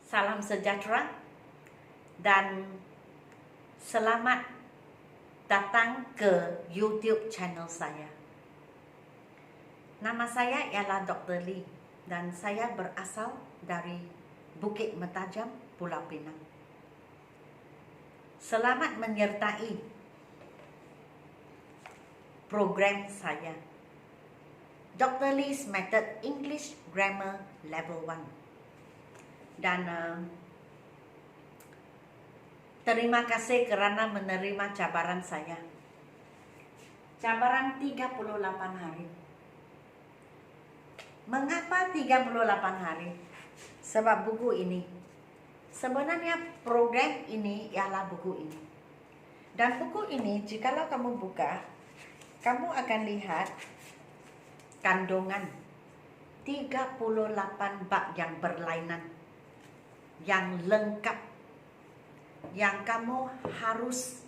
Salam sejahtera dan selamat datang ke YouTube channel saya. Nama saya ialah Dr. Lee dan saya berasal dari Bukit Metajam, Pulau Pinang. Selamat menyertai program saya, Dr. Lee's Method English Grammar Level 1. Dan terima kasih kerana menerima cabaran saya. Cabaran 38 hari. Mengapa 38 hari? Sebab buku ini. Sebenarnya program ini ialah buku ini. Dan buku ini jikalau kamu buka, kamu akan lihat kandungan 38 bab yang berlainan, yang lengkap, yang kamu harus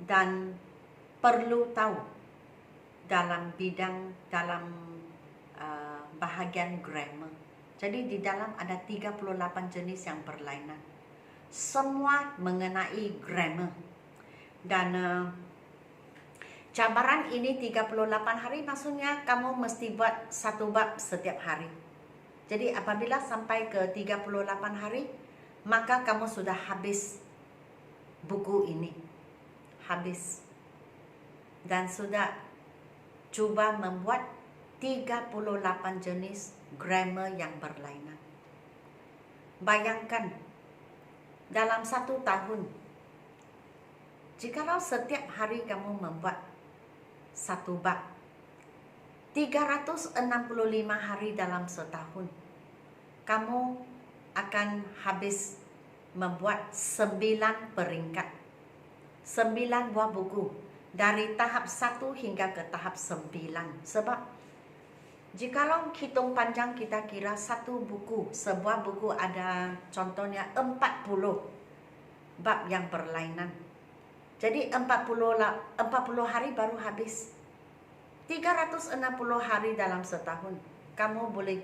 dan perlu tahu dalam bahagian grammar. Jadi di dalam ada 38 jenis yang berlainan, semua mengenai grammar. Dan cabaran ini 38 hari, maksudnya kamu mesti buat satu bab setiap hari. Jadi apabila sampai ke 38 hari, maka kamu sudah habis buku ini. Habis. Dan sudah cuba membuat 38 jenis grammar yang berlainan. Bayangkan, dalam 1 tahun, jikalau setiap hari kamu membuat satu bab, 365 hari dalam setahun, kamu akan habis membuat 9 peringkat, 9 buah buku, dari tahap 1 hingga ke tahap 9. Sebab jikalau hitung panjang, kita kira satu buku, sebuah buku ada contohnya 40 bab yang berlainan. Jadi 40 hari baru habis. 360 hari dalam setahun, kamu boleh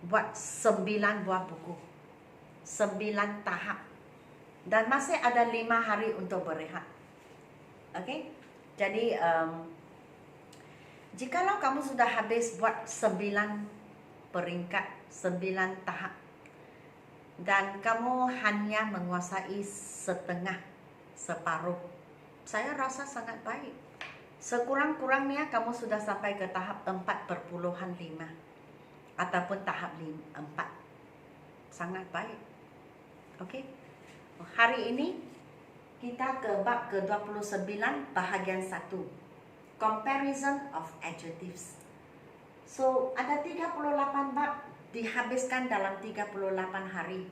buat 9 buah buku, 9 tahap. Dan masih ada 5 hari untuk berehat. Okey? Jadi jikalau kamu sudah habis buat 9 peringkat, 9 tahap, dan kamu hanya menguasai setengah, separuh, saya rasa sangat baik. Sekurang-kurangnya kamu sudah sampai ke tahap 4.5 ataupun tahap 4. Sangat baik. Okey. Hari ini kita ke bab ke-29 bahagian 1. Comparison of adjectives. So, ada 38 bab dihabiskan dalam 38 hari.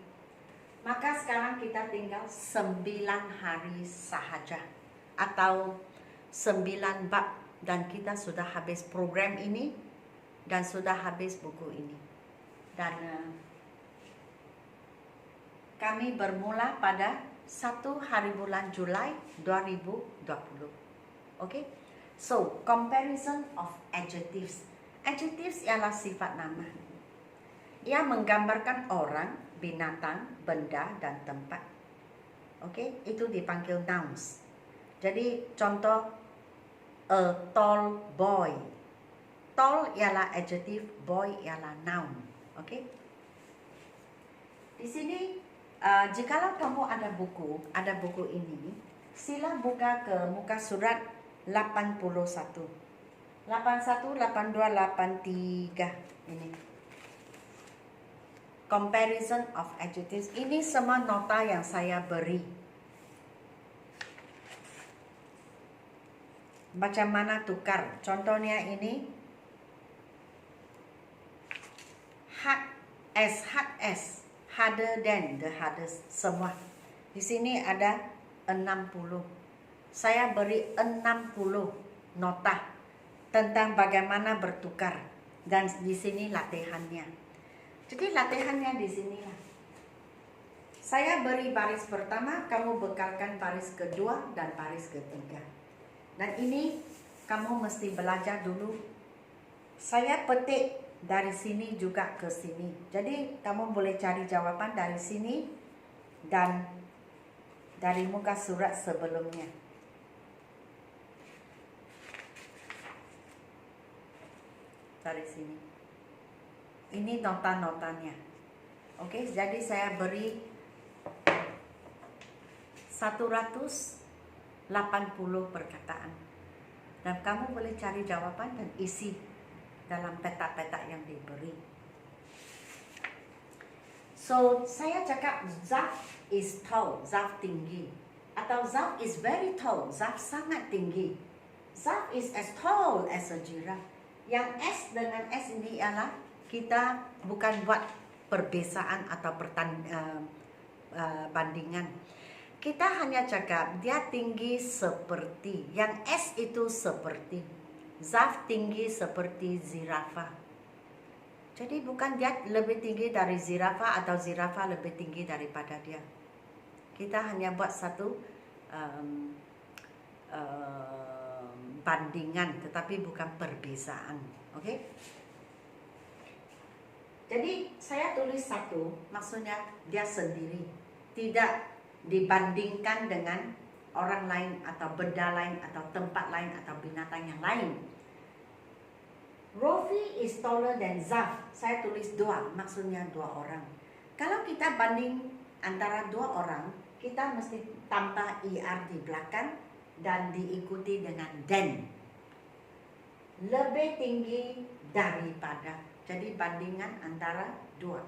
Maka sekarang kita tinggal 9 hari sahaja atau 9 bab, dan kita sudah habis program ini dan sudah habis buku ini. Dan kami bermula pada 1 hari bulan Julai 2020. Okay? So, comparison of adjectives. Adjectives ialah sifat nama. Ia menggambarkan orang, binatang, benda dan tempat. Okay? Itu dipanggil nouns. Jadi contoh, a tall boy. Tall ialah adjective, boy ialah noun. Okey. Di sini jikalau kamu ada buku ini, sila buka ke muka surat 81. 81, 82, 83 ini. Comparison of adjectives. Ini semua nota yang saya beri. Macam mana tukar? Contohnya ini hard as, harder than, the hardest, semua. Di sini ada 60. Saya beri 60 nota tentang bagaimana bertukar, dan di sini latihannya. Jadi latihannya di sinilah. Saya beri baris pertama, kamu bekalkan baris kedua dan baris ketiga. Dan ini kamu mesti belajar dulu. Saya petik dari sini juga ke sini. Jadi kamu boleh cari jawaban dari sini dan dari muka surat sebelumnya. Dari sini. Ini nota-notanya. Oke, jadi saya beri 180 perkataan. Dan kamu boleh cari jawaban dan isi dalam peta-peta yang diberi. So, saya cakap Zaf is tall, Zaf tinggi. Atau Zaf is very tall, Zaf sangat tinggi. Zaf is as tall as a giraffe. Yang S dengan S ini ialah kita bukan buat perbezaan atau bandingan. Kita hanya cakap dia tinggi seperti. Yang S itu seperti. Zaf tinggi seperti zirafah. Jadi bukan dia lebih tinggi dari zirafah atau zirafah lebih tinggi daripada dia. Kita hanya buat satu bandingan, tetapi bukan perbezaan. Oke? Jadi saya tulis satu, maksudnya dia sendiri, tidak dibandingkan dengan orang lain atau benda lain atau tempat lain atau binatang yang lain. Rofi is taller than Zaf. Saya tulis dua, maksudnya dua orang. Kalau kita banding antara dua orang, kita mesti tambah IR di belakang dan diikuti dengan dan. Lebih tinggi daripada. Jadi bandingan antara dua.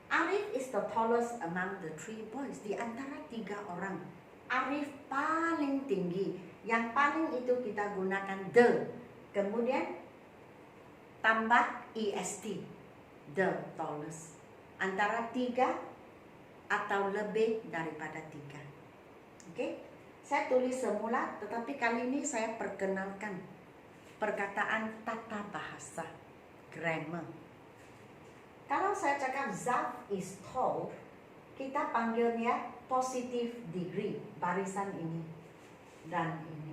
Arif is the tallest among the three boys. Di antara tiga orang, Arif paling tinggi. Yang paling itu kita gunakan the. Kemudian tambah EST, the tallest. Antara tiga atau lebih daripada tiga. Oke, saya tulis semula, tetapi kali ini saya perkenalkan perkataan tata bahasa, grammar. Kalau saya cakap Zaf is tall, kita panggilnya positive degree, barisan ini dan ini.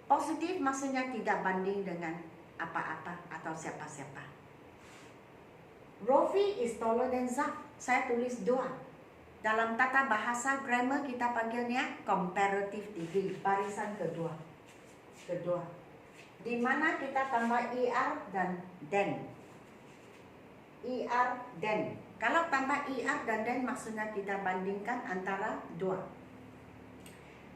Positif maksudnya tidak banding dengan apa-apa atau siapa-siapa. Rofi is taller than Zaf. Saya tulis dua. Dalam tata bahasa grammar kita panggilnya comparative degree, barisan kedua. Di mana kita tambah ER dan then. ER then. Kalau tambah ER dan then maksudnya kita bandingkan antara dua.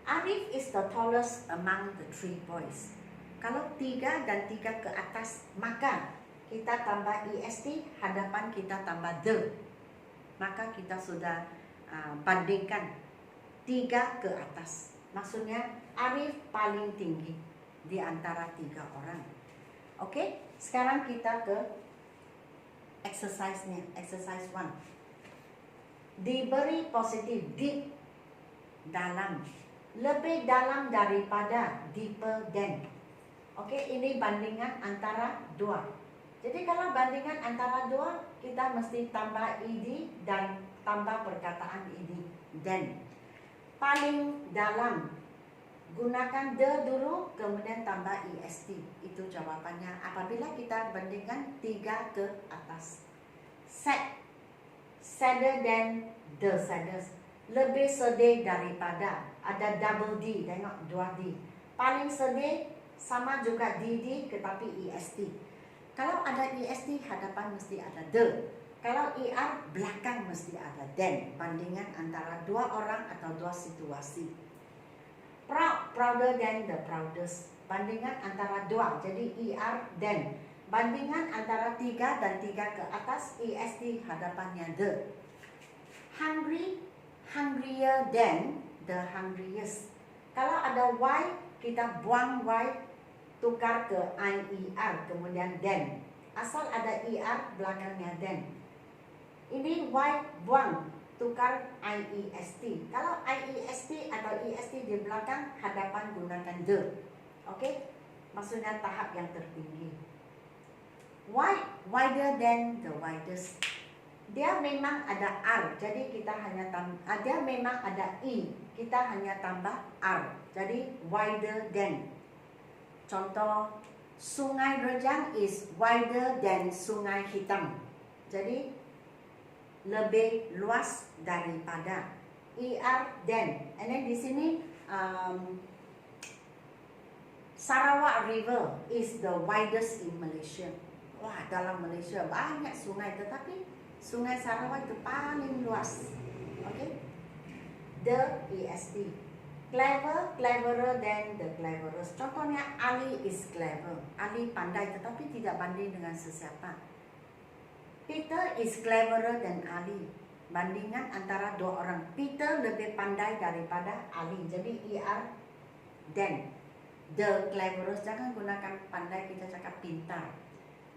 Arif is the tallest among the three boys. Kalau tiga dan tiga ke atas, maka kita tambah EST, hadapan kita tambah the. Maka kita sudah bandingkan tiga ke atas. Maksudnya Arif paling tinggi di antara tiga orang. Oke, sekarang kita ke exercise-nya, exercise 1. Diberi positif, deep, dalam, lebih dalam daripada, deeper than. Oke, ini bandingan antara dua. Jadi kalau bandingan antara dua, kita mesti tambah ed dan tambah perkataan ed, then. Paling dalam, gunakan the dulu, kemudian tambah est. Itu jawabannya apabila kita bandingkan tiga ke atas. Sad, sadder than the saddest. Lebih sedih daripada, ada double D, tengok dua D. Paling sedih sama juga DD tetapi est. Kalau ada est, hadapan mesti ada the. Kalau er, belakang mesti ada then. Bandingan antara dua orang atau dua situasi. Proud, prouder than the proudest. Bandingan antara dua, jadi er, then. Bandingan antara tiga dan tiga ke atas, est, hadapannya the. Hungry, hungrier than the hungriest. Kalau ada y, kita buang y, tukar ke IER, kemudian then. Asal ada ER, belakangnya then. Ini Y buang, tukar IEST. Kalau IEST atau EST di belakang, hadapan gunakan the. Oke? Maksudnya tahap yang tertinggi. Wide, wider than the widest. Dia memang ada R, jadi kita hanya dia memang ada E, kita hanya tambah R. Jadi wider than. Contoh Sungai Rejang is wider than Sungai Hitam. Jadi lebih luas daripada than. And then di sini Sarawak River is the widest in Malaysia. Wah, dalam Malaysia banyak sungai, tetapi Sungai Sarawak itu paling luas. Okay? The EST. Clever, cleverer than the cleverest. Contohnya Ali is clever. Ali pandai tetapi tidak banding dengan sesiapa. Peter is cleverer than Ali. Bandingan antara dua orang. Peter lebih pandai daripada Ali. Jadi than. The cleverest. Jangan gunakan pandai, kita cakap pintar.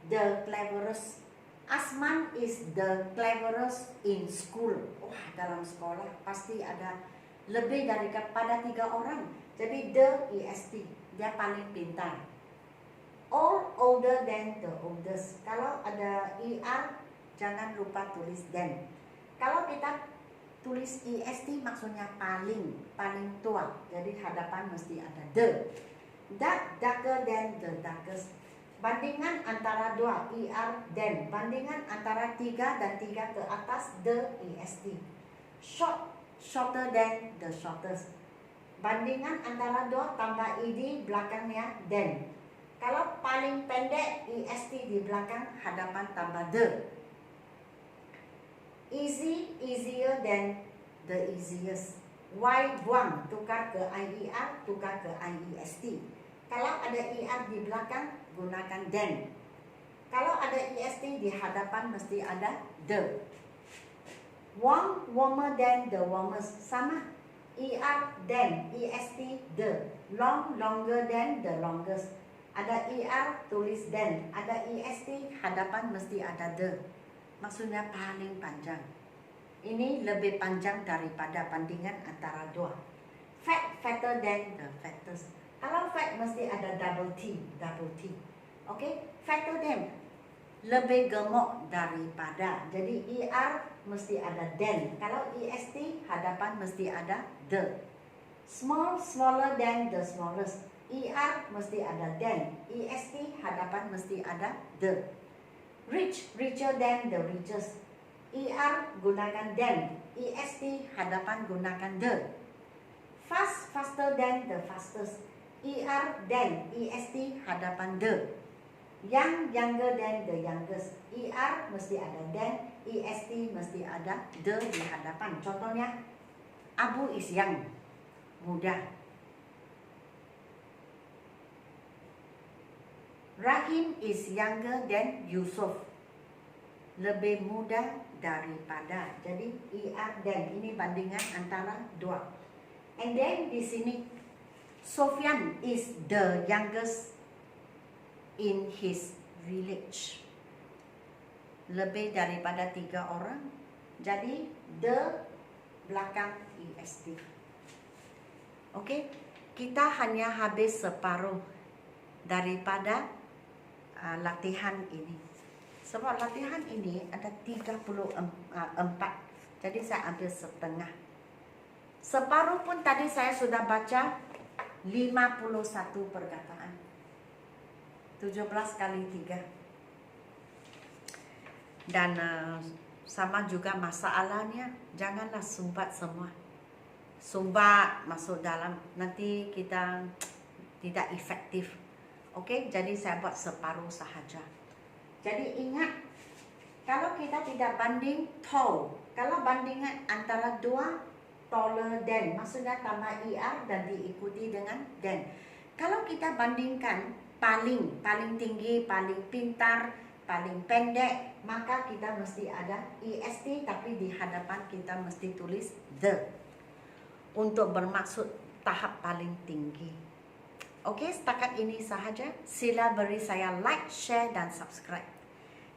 The cleverest. Asman is the cleverest in school. Wah, dalam sekolah pasti ada lebih daripada 3 orang. Jadi the EST, dia paling pintar. All older than the oldest. Kalau ada jangan lupa tulis than. Kalau kita tulis EST maksudnya paling tua. Jadi hadapan mesti ada the. Darker than the darkest. Bandingan antara 2, than. Bandingan antara 3 dan 3 ke atas, the EST. Shorter than the shortest. Bandingan antara 2 tambah ed belakangnya than. Kalau paling pendek, EST di belakang, hadapan tambah the. Easy, easier than the easiest. Buang, tukar ke IER, tukar ke IEST. Kalau ada di belakang, gunakan than. Kalau ada EST di hadapan, mesti ada the. Warm, warmer than the warmest. Sama. Than, EST, the. Long, longer than the longest. Ada tulis than. Ada EST, hadapan mesti ada the. Maksudnya paling panjang. Ini lebih panjang daripada bandingan antara 2. Fat, fatter than the fattest. Kalau fat mesti ada double T. Okay? Fatter than. Lebih gemuk daripada. Jadi mesti ada than. Kalau EST hadapan mesti ada the. Small, smaller than the smallest. Mesti ada than. EST hadapan mesti ada the. Rich, richer than the richest. Gunakan than. EST hadapan gunakan the. Fast, faster than the fastest. Than. EST hadapan the. Young, younger than the youngest. Mesti ada than. EST mesti ada the di hadapan. Contohnya, Abu is young, muda. Rahim is younger than Yusuf, lebih muda daripada. Jadi than. Ini bandingan antara 2. And then di sini Sofyan is the youngest in his village. Lebih daripada 3 orang. Jadi the belakang EST. Oke, kita hanya habis separuh daripada latihan ini. Sebab latihan ini ada 34. Jadi saya ambil setengah. Separuh pun tadi saya sudah baca 51 perkataan. 17 kali 3. Dan sama juga masalahnya, janganlah sumbat semua. Sumbat masuk dalam, nanti kita tidak efektif. Oke, jadi saya buat separuh sahaja. Jadi ingat, kalau kita tidak banding tall, kalau bandingan antara 2, taller than, maksudnya tambah dan diikuti dengan than. Kalau kita bandingkan paling tinggi, paling pintar, paling pendek, maka kita mesti ada EST, tapi di hadapan kita mesti tulis the. Untuk bermaksud tahap paling tinggi. Oke, setakat ini sahaja. Sila beri saya like, share, dan subscribe.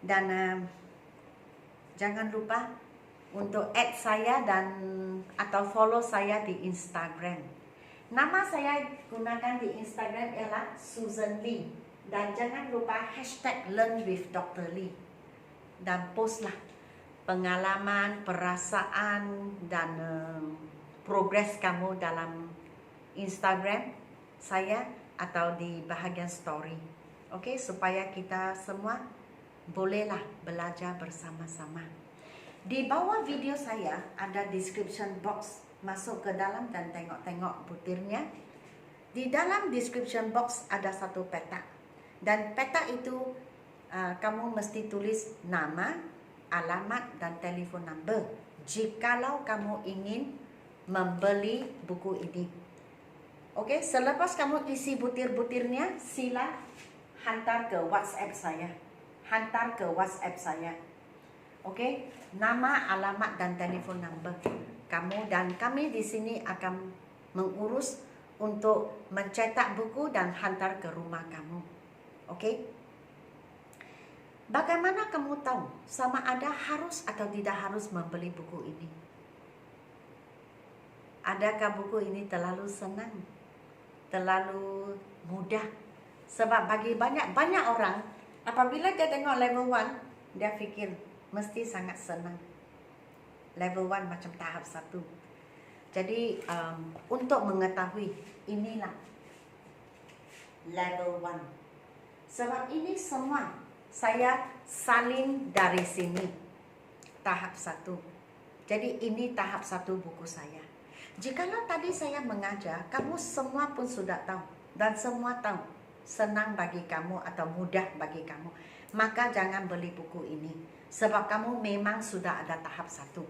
Dan jangan lupa untuk add saya atau follow saya di Instagram. Nama saya gunakan di Instagram ialah Susan Lee. Dan jangan lupa hashtag Learn with Dr. Lee. Dan postlah pengalaman, perasaan, dan progres kamu dalam Instagram saya atau di bahagian story. Okey, supaya kita semua bolehlah belajar bersama-sama. Di bawah video saya ada description box. Masuk ke dalam dan tengok-tengok butirnya. Di dalam description box ada satu peta. Dan peta itu kamu mesti tulis nama, alamat dan telefon number jikalau kamu ingin membeli buku ini. Okey, selepas kamu isi butir-butirnya, sila hantar ke WhatsApp saya. Hantar ke WhatsApp saya. Okey, nama, alamat dan telefon number kamu, dan kami di sini akan mengurus untuk mencetak buku dan hantar ke rumah kamu. Okey? Bagaimana kamu tahu sama ada harus atau tidak harus membeli buku ini? Adakah buku ini terlalu senang? Terlalu mudah? Sebab bagi banyak orang, apabila dia tengok level 1, dia fikir mesti sangat senang. Level 1 macam tahap 1. Jadi untuk mengetahui, inilah level 1. Sebab ini semua saya salin dari sini, tahap 1. Jadi ini tahap 1 buku saya. Jikalau tadi saya mengajar, kamu semua pun sudah tahu, dan semua tahu senang bagi kamu atau mudah bagi kamu, maka jangan beli buku ini. Sebab kamu memang sudah ada tahap 1.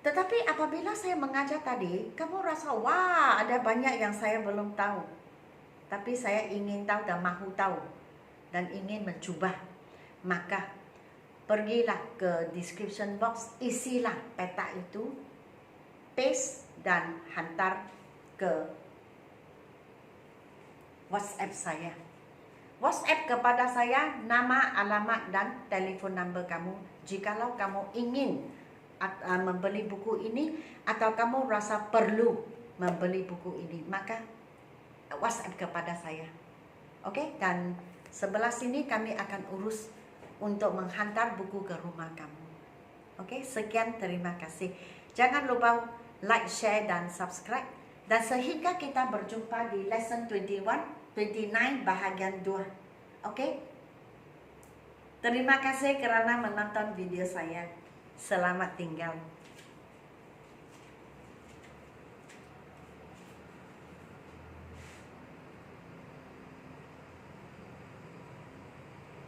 Tetapi apabila saya mengajar tadi, kamu rasa, wah, ada banyak yang saya belum tahu. Tapi saya ingin tahu dan mahu tahu dan ingin mencuba. Maka pergilah ke description box, isilah peta itu, paste dan hantar ke WhatsApp saya. WhatsApp kepada saya nama, alamat dan telefon number kamu jikalau kamu ingin membeli buku ini atau kamu rasa perlu membeli buku ini, maka WhatsApp kepada saya. Okey, dan sebelah sini kami akan urus untuk menghantar buku ke rumah kamu. Okey, sekian, terima kasih. Jangan lupa like, share dan subscribe. Dan sehingga kita berjumpa di lesson 29 bahagian 2. Okey? Terima kasih kerana menonton video saya. Selamat tinggal.